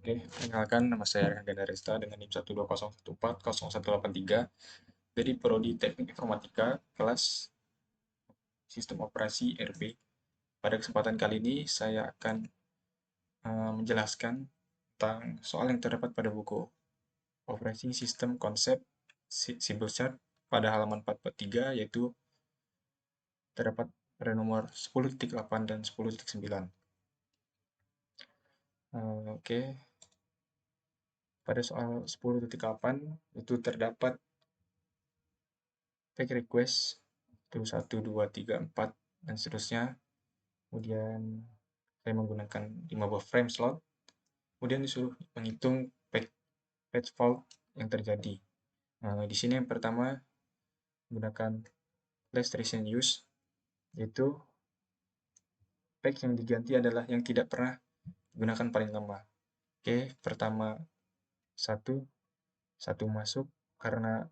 Oke, perkenalkan nama saya Rehan Gandaresta dengan NIM 120140183 dari Prodi Teknik Informatika kelas Sistem Operasi RB. Pada kesempatan kali ini saya akan menjelaskan tentang soal yang terdapat pada buku Operating System Concept Simple Chart pada halaman 443, yaitu terdapat pada nomor 10.8 dan 10.9. Oke, pada soal 10.8 itu terdapat fake request itu 1, 2, 3, 4 dan seterusnya. Kemudian saya menggunakan 5 buah frame slot. Kemudian disuruh menghitung page fault yang terjadi. Nah, di sini yang pertama menggunakan last recent use, yaitu page yang diganti adalah yang tidak pernah digunakan paling lama. Oke, pertama satu masuk karena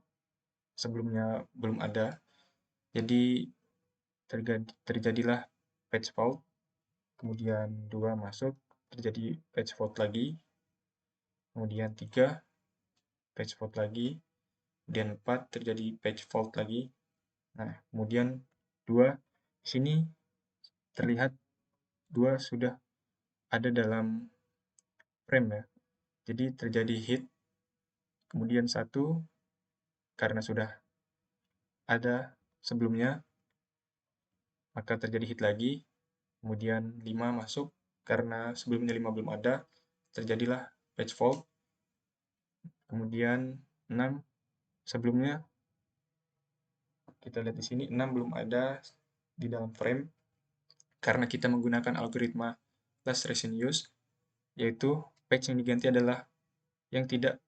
sebelumnya belum ada, jadi terjadilah page fault. Kemudian 2 masuk, terjadi page fault lagi. Kemudian 3 page fault lagi. Kemudian 4 terjadi page fault lagi. Nah, kemudian 2 di sini terlihat 2 sudah ada dalam frame ya. Jadi terjadi hit. Kemudian 1 karena sudah ada sebelumnya maka terjadi hit lagi. Kemudian 5 masuk karena sebelumnya 5 belum ada, terjadilah page fault. Kemudian 6 sebelumnya kita lihat di sini 6 belum ada di dalam frame karena kita menggunakan algoritma last recent use, yaitu page yang diganti adalah yang tidak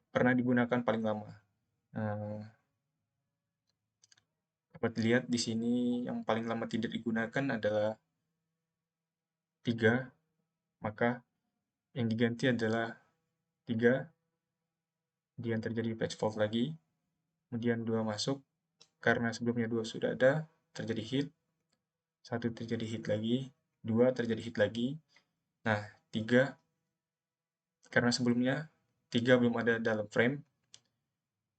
pernah digunakan paling lama. Dapat dilihat di sini yang paling lama tidak digunakan adalah 3, maka yang diganti adalah 3, kemudian terjadi page fault lagi, kemudian 2 masuk, karena sebelumnya 2 sudah ada, terjadi hit, 1 terjadi hit lagi, 2 terjadi hit lagi, nah 3, karena sebelumnya 3 belum ada dalam frame,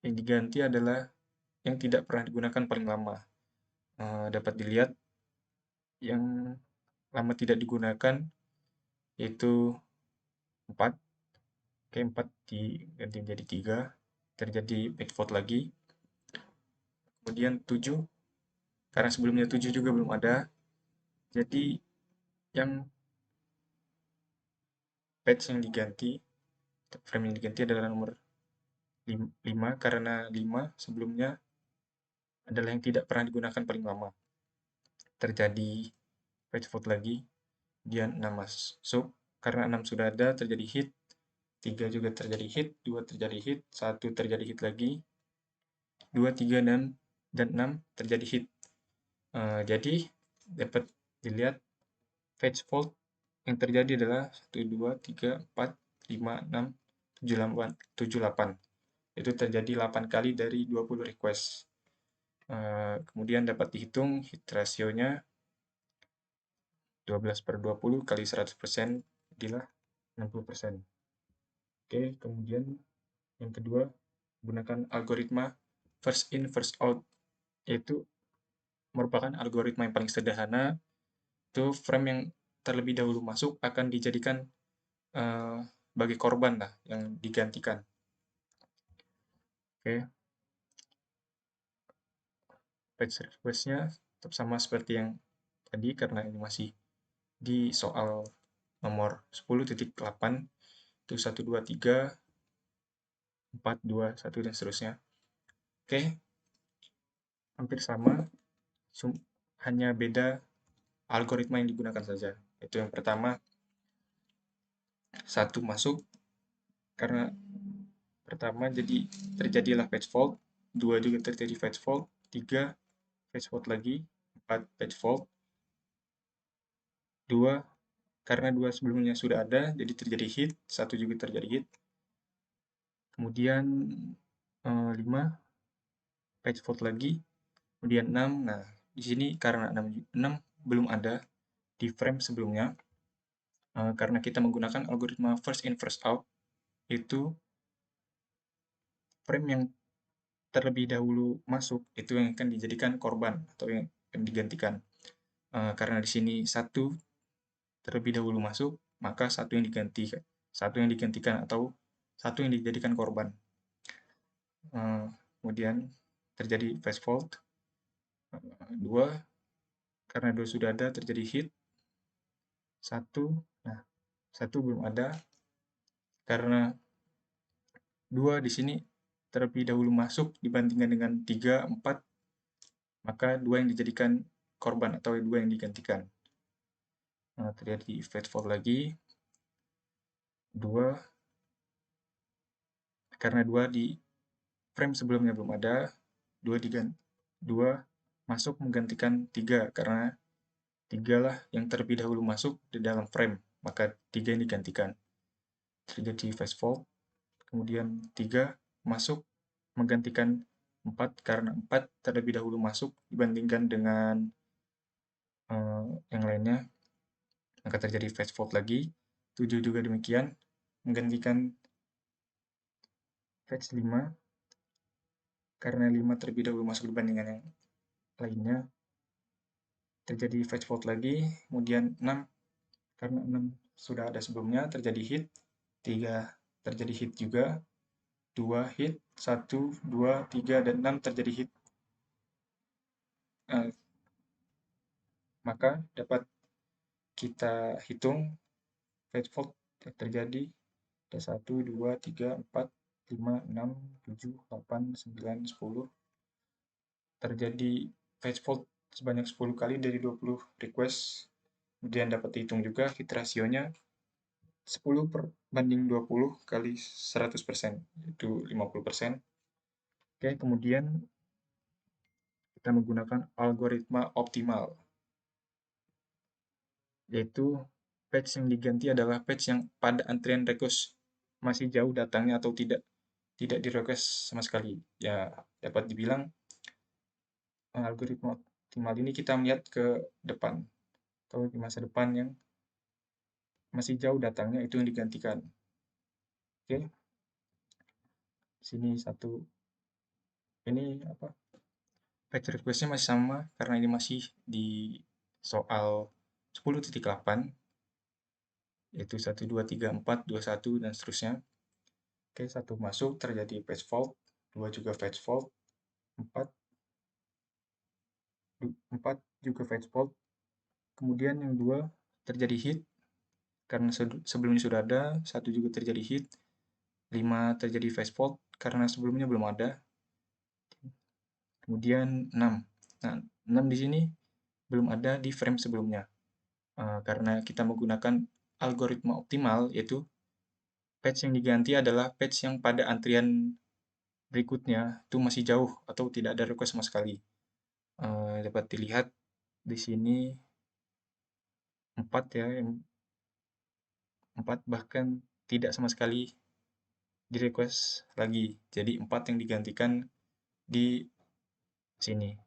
yang diganti adalah yang tidak pernah digunakan paling lama. Dapat dilihat yang lama tidak digunakan yaitu 4. Oke, 4 diganti menjadi 3, terjadi page fault lagi. Kemudian 7, karena sebelumnya 7 juga belum ada, jadi yang page yang diganti, frame yang diganti adalah nomor 5, karena 5 sebelumnya adalah yang tidak pernah digunakan paling lama. Terjadi page fault lagi, kemudian 6 masuk, karena 6 sudah ada, terjadi hit, 3 juga terjadi hit, 2 terjadi hit, 1 terjadi hit lagi, 2, 3, dan 6 terjadi hit. Jadi dapat dilihat page fault yang terjadi adalah 1, 2, 3, 4, 5, 6, 7, 8. Itu terjadi 8 kali dari 20 request. Kemudian dapat dihitung hit rasionya 12/20 kali 100%, jadilah 60%. Oke, kemudian yang kedua, gunakan algoritma first in, first out, yaitu merupakan algoritma yang paling sederhana. Itu frame yang terlebih dahulu masuk akan dijadikan sebagai korban lah yang digantikan. Oke, page request-nya tetap sama seperti yang tadi karena ini masih di soal nomor 10.8, itu 1, 2, 3, 4, 2, 1, dan seterusnya. Oke, hampir sama, hanya beda algoritma yang digunakan saja. Itu yang pertama, 1 masuk, karena pertama jadi terjadilah page fault, 2 juga terjadi page fault, 3 page fault lagi, 4 page fault, 2 karena 2 sebelumnya sudah ada, jadi terjadi hit, 1 juga terjadi hit. Kemudian 5 page fault lagi, kemudian 6. Nah, di sini karena 6 belum ada di frame sebelumnya, Karena kita menggunakan algoritma first in first out, itu frame yang terlebih dahulu masuk itu yang akan dijadikan korban atau yang akan digantikan. Karena di sini satu terlebih dahulu masuk, maka satu yang digantikan atau satu yang dijadikan korban. Kemudian terjadi fast fault. Dua, karena dua sudah ada terjadi hit. Satu, nah satu belum ada karena dua di sini terlebih dahulu masuk dibandingkan dengan 3, 4, maka dua yang dijadikan korban atau dua yang digantikan. Terjadi fast fault lagi. Dua, karena dua di frame sebelumnya belum ada, dua masuk menggantikan 3 karena 3 lah yang terlebih dahulu masuk di dalam frame, maka 3 yang digantikan. Terjadi fast fault. Kemudian 3 masuk menggantikan 4 karena 4 terlebih dahulu masuk dibandingkan dengan yang lainnya, maka terjadi fast fault lagi. 7 juga demikian, menggantikan fetch 5 karena 5 terlebih dahulu masuk dibandingkan yang lainnya, terjadi fetch fault lagi. Kemudian 6 karena 6 sudah ada sebelumnya, terjadi hit. 3 terjadi hit juga, 2 hit, 1, 2, 3, dan 6 terjadi hit. Maka dapat kita hitung fetch fault yang terjadi ada 1, 2, 3, 4, 5, 6, 7, 8, 9, 10. Terjadi fetch fault sebanyak 10 kali dari 20 request. Kemudian dapat dihitung juga hit rasionya 10/20 kali 100%, itu 50%. Oke, kemudian kita menggunakan algoritma optimal, yaitu patch yang diganti adalah patch yang pada antrian request masih jauh datangnya atau tidak di request sama sekali. Ya, dapat dibilang algoritma optimal ini kita melihat ke depan atau di masa depan yang masih jauh datangnya itu yang digantikan. Oke, sini satu ini apa? Patch request-nya masih sama karena ini masih di soal 10.8, yaitu 1, 2, 3, 4, 2, 1, dan seterusnya. Oke, 1 masuk terjadi patch fault, 2 juga patch fault, 4 juga patch fault. Kemudian yang 2 terjadi hit karena sebelumnya sudah ada, 1 juga terjadi hit, 5 terjadi fast fault karena sebelumnya belum ada. Kemudian 6. Nah, 6 di sini belum ada di frame sebelumnya. Karena kita menggunakan algoritma optimal, yaitu patch yang diganti adalah patch yang pada antrian berikutnya itu masih jauh atau tidak ada request sama sekali. Dapat dilihat di sini 4 ya, yang 4 bahkan tidak sama sekali di request lagi. Jadi 4 yang digantikan di sini.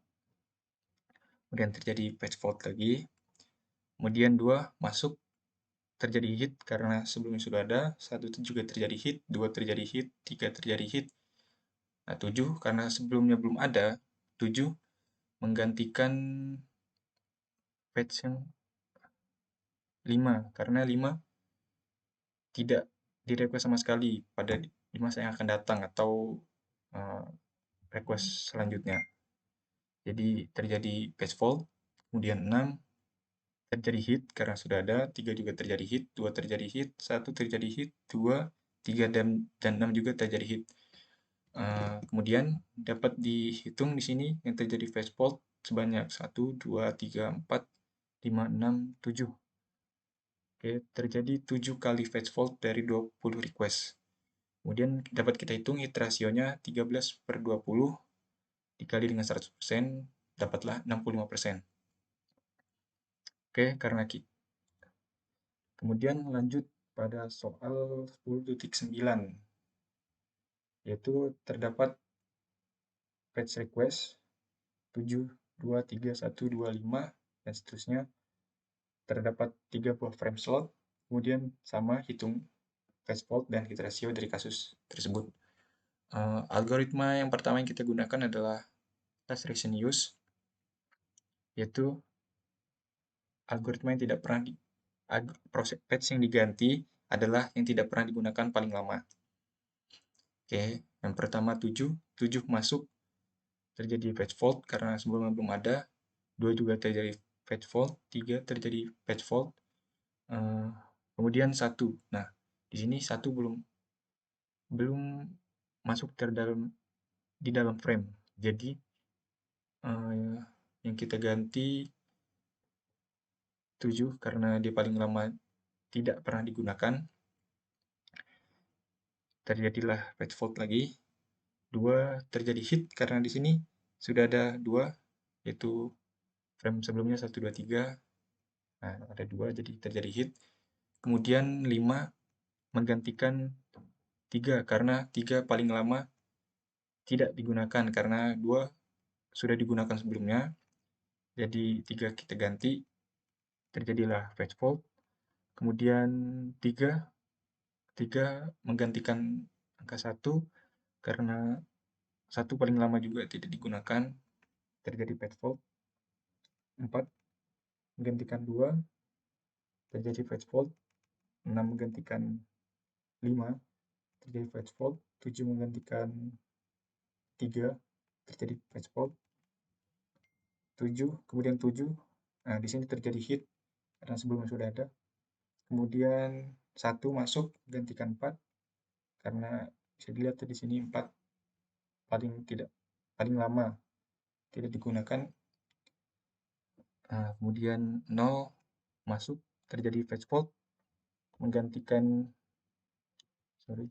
Kemudian terjadi patch fault lagi. Kemudian 2 masuk terjadi hit karena sebelumnya sudah ada, 1 juga terjadi hit, 2 terjadi hit, 3 terjadi hit. Nah, 7 karena sebelumnya belum ada, 7 menggantikan patch yang 5 karena 5 tidak di-request sama sekali pada di masa yang akan datang atau request selanjutnya. Jadi terjadi patch fault, kemudian 6 terjadi hit karena sudah ada, 3 juga terjadi hit, 2 terjadi hit, 1 terjadi hit, 2, 3, dan 6 juga terjadi hit. Kemudian dapat dihitung di sini yang terjadi fast fault sebanyak 1, 2, 3, 4, 5, 6, 7. Oke, terjadi 7 kali fast fault dari 20 request. Kemudian dapat kita hitung hit rasionya 13/20 dikali dengan 100%, dapatlah 65%. Oke, karena kemudian lanjut pada soal 10.9, yaitu terdapat patch request 7, 2, 3, 1, 2, 5, dan seterusnya. Terdapat 3 buah frame slot. Kemudian sama hitung fetch fault dan hit ratio dari kasus tersebut. Algoritma yang pertama yang kita gunakan adalah last recent use, yaitu algoritma yang tidak pernah proses patch yang diganti adalah yang tidak pernah digunakan paling lama. Oke, yang pertama 7 masuk, terjadi patch fault karena sebelumnya belum ada. 2 juga terjadi patch fault, 3 terjadi patch fault. Kemudian 1. Nah, di sini 1 belum masuk di dalam frame. Jadi yang kita ganti 7 karena dia paling lama tidak pernah digunakan. Terjadilah patch fault lagi. 2 terjadi hit karena di sini sudah ada 2, yaitu frame sebelumnya 1, 2, 3. Nah, ada 2 jadi terjadi hit. Kemudian 5 menggantikan 3 karena 3 paling lama tidak digunakan karena 2 sudah digunakan sebelumnya. Jadi 3 kita ganti, terjadilah patch fault. Kemudian 3 menggantikan angka 1 karena 1 paling lama juga tidak digunakan, terjadi patch fault. 4 menggantikan 2, terjadi patch fault. 6 menggantikan 5, terjadi patch fault. 7 menggantikan 3, terjadi patch fault. 7, kemudian 7. Nah, di sini terjadi hit karena sebelumnya sudah ada. Kemudian 1 masuk gantikan 4 karena bisa dilihat di sini 4 paling lama tidak digunakan. Nah, kemudian 0 masuk, terjadi patch fault menggantikan 6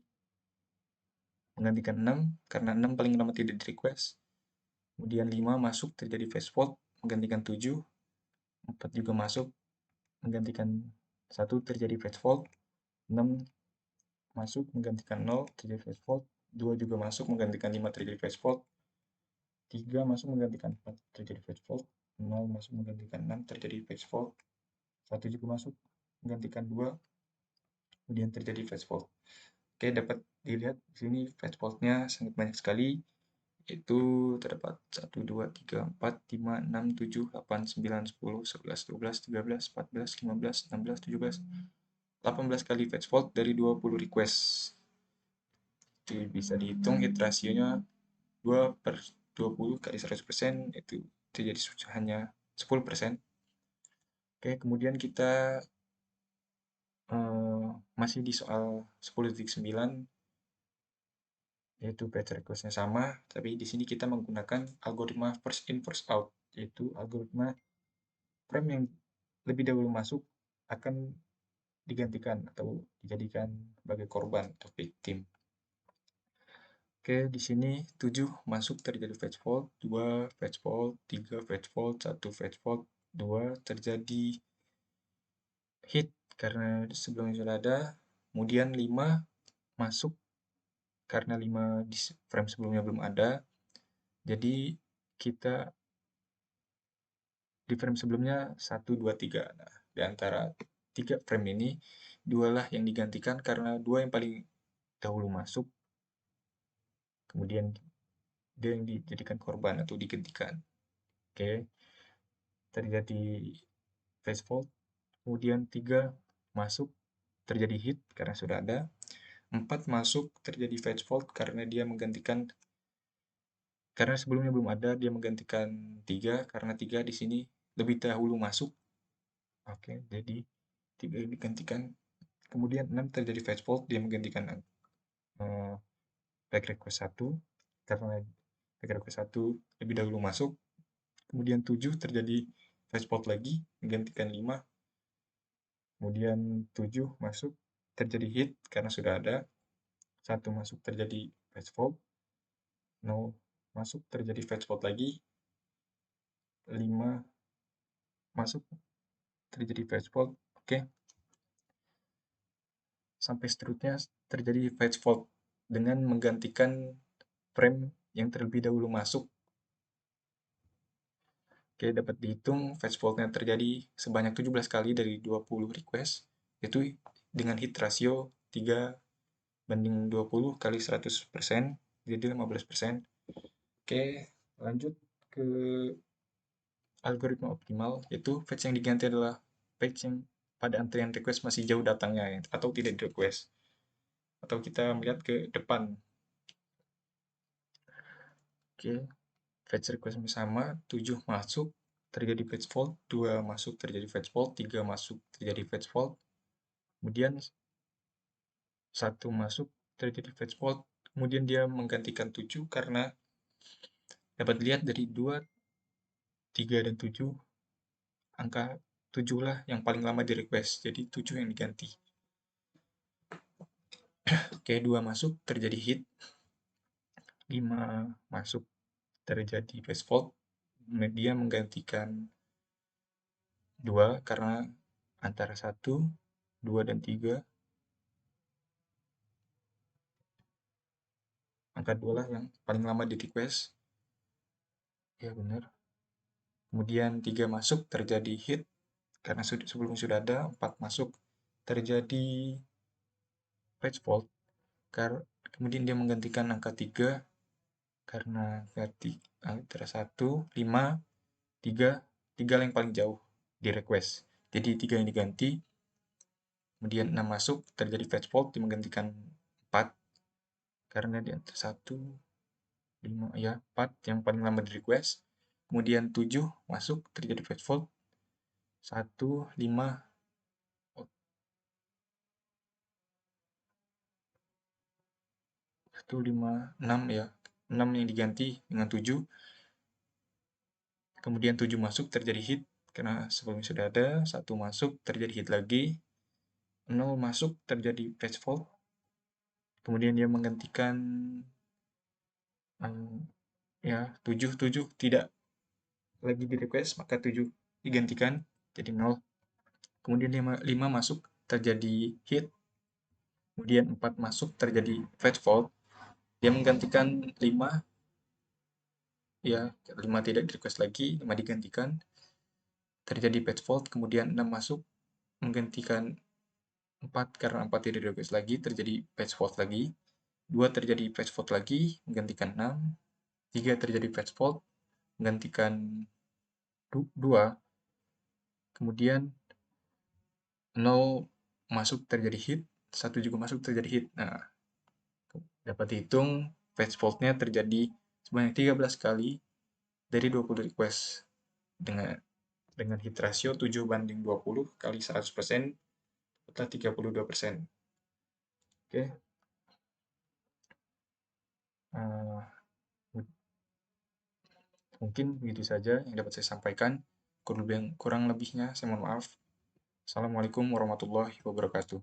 karena 6 paling lama tidak di request. Kemudian 5 masuk, terjadi patch fault menggantikan 7. 4 juga masuk menggantikan 1, terjadi patch fault. 6 masuk menggantikan 0, terjadi patch fault. 2 juga masuk menggantikan 5, terjadi patch fault. 3 masuk menggantikan 4, terjadi patch fault. 0 masuk menggantikan 6, terjadi patch fault. 1 juga masuk menggantikan 2, kemudian terjadi patch fault. Oke, dapat dilihat di sini patch fault-nya sangat banyak sekali. Itu terdapat 1, 2, 3, 4, 5, 6, 7, 8, 9, 10, 11, 12, 13, 14, 15, 16, 17, 18 kali patch fault dari 20 request. Itu bisa dihitung hit rasionya 2/20 kali 100%, itu terjadi hanya 10%. Oke, kemudian kita masih di soal 10.9, yaitu patch request-nya sama, tapi di sini kita menggunakan algoritma first in first out, yaitu algoritma frame yang lebih dahulu masuk akan digantikan atau dijadikan sebagai korban atau victim. Oke, di sini 7 masuk, terjadi patch fault, 2 patch fault, 3 patch fault, 1 patch fault, 2 terjadi hit karena sebelumnya sudah ada. Kemudian 5 masuk karena 5 di frame sebelumnya belum ada. Jadi kita di frame sebelumnya 1, 2, 3. Nah, di antara 3 frame ini, 2 lah yang digantikan karena 2 yang paling dahulu masuk, kemudian dia yang dijadikan korban atau digantikan. Oke, terjadi phase fault. Kemudian 3 masuk, terjadi hit karena sudah ada. 4 masuk, terjadi phase fault karena dia menggantikan, karena sebelumnya belum ada, dia menggantikan 3 karena 3 di sini lebih dahulu masuk. Oke, jadi 3 digantikan. Kemudian 6 terjadi fetch fault, dia menggantikan back request 1 karena back request 1 lebih dahulu masuk. Kemudian 7 terjadi fetch fault lagi, menggantikan 5. Kemudian 7 masuk, terjadi hit karena sudah ada. 1 masuk, terjadi fetch fault. 0 masuk, terjadi fetch fault lagi. 5 masuk, terjadi fetch fault. Oke. Sampai seterusnya terjadi fetch fault dengan menggantikan frame yang terlebih dahulu masuk. Oke, dapat dihitung fetch fault-nya terjadi sebanyak 17 kali dari 20 request. Itu dengan hit rasio 3:20 kali 100%, jadi 15%. Oke, lanjut ke algoritma optimal, yaitu fetch yang diganti adalah fetch yang pada antrian request masih jauh datangnya ya, atau tidak di request. Atau kita melihat ke depan. Oke, fetch request sama, 7 masuk, terjadi fetch fault, 2 masuk, terjadi fetch fault, 3 masuk, terjadi fetch fault, kemudian 1 masuk, terjadi fetch fault, kemudian dia menggantikan 7 karena dapat dilihat dari 2, 3, dan 7, angka 7 lah yang paling lama di request, jadi 7 yang diganti. Oke, 2 masuk, terjadi hit, 5 masuk, terjadi fetch fault, dia menggantikan 2 karena antara 1, 2, dan 3, angka 2 lah yang paling lama di request. Ya benar. Kemudian 3 masuk, terjadi hit, karena sebelum sudah ada. 4 masuk, terjadi fetch fault, kemudian dia menggantikan angka 3 karena ganti antara 1, 5, 3, 3 yang paling jauh di request. Jadi 3 yang diganti, kemudian 6 masuk, terjadi fetch fault, dia menggantikan 4 karena di antara 1, 5, ya 4 yang paling lama di request. Kemudian 7 masuk, terjadi fetch fault, 1, 5, 1, 5, 6 ya. 6 yang diganti dengan 7. Kemudian 7 masuk, terjadi hit karena sebelumnya sudah ada. 1 masuk, terjadi hit lagi. 0 masuk, terjadi fetch fault. Kemudian dia menggantikan ya 7, 7 tidak lagi di request, maka 7 digantikan jadi 0. Kemudian 5 masuk, terjadi hit. Kemudian 4 masuk, terjadi fetch fault. Dia menggantikan 5, ya 5 tidak di request lagi, 5 digantikan, terjadi fetch fault. Kemudian 6 masuk, menggantikan 4 karena 4 tidak di request lagi, terjadi fetch fault lagi. 2 terjadi fetch fault lagi, menggantikan 6. 3 terjadi fetch fault, menggantikan 2. Kemudian 0 masuk, terjadi hit. 1 juga masuk, terjadi hit. Nah, dapat dihitung fetch fault-nya terjadi sebanyak 13 kali dari 20 request dengan hit ratio 7:20 kali 100%, total 32%. Oke. Uh, Mungkin begitu saja yang dapat saya sampaikan. Kurang lebihnya saya mohon maaf. Assalamualaikum warahmatullahi wabarakatuh.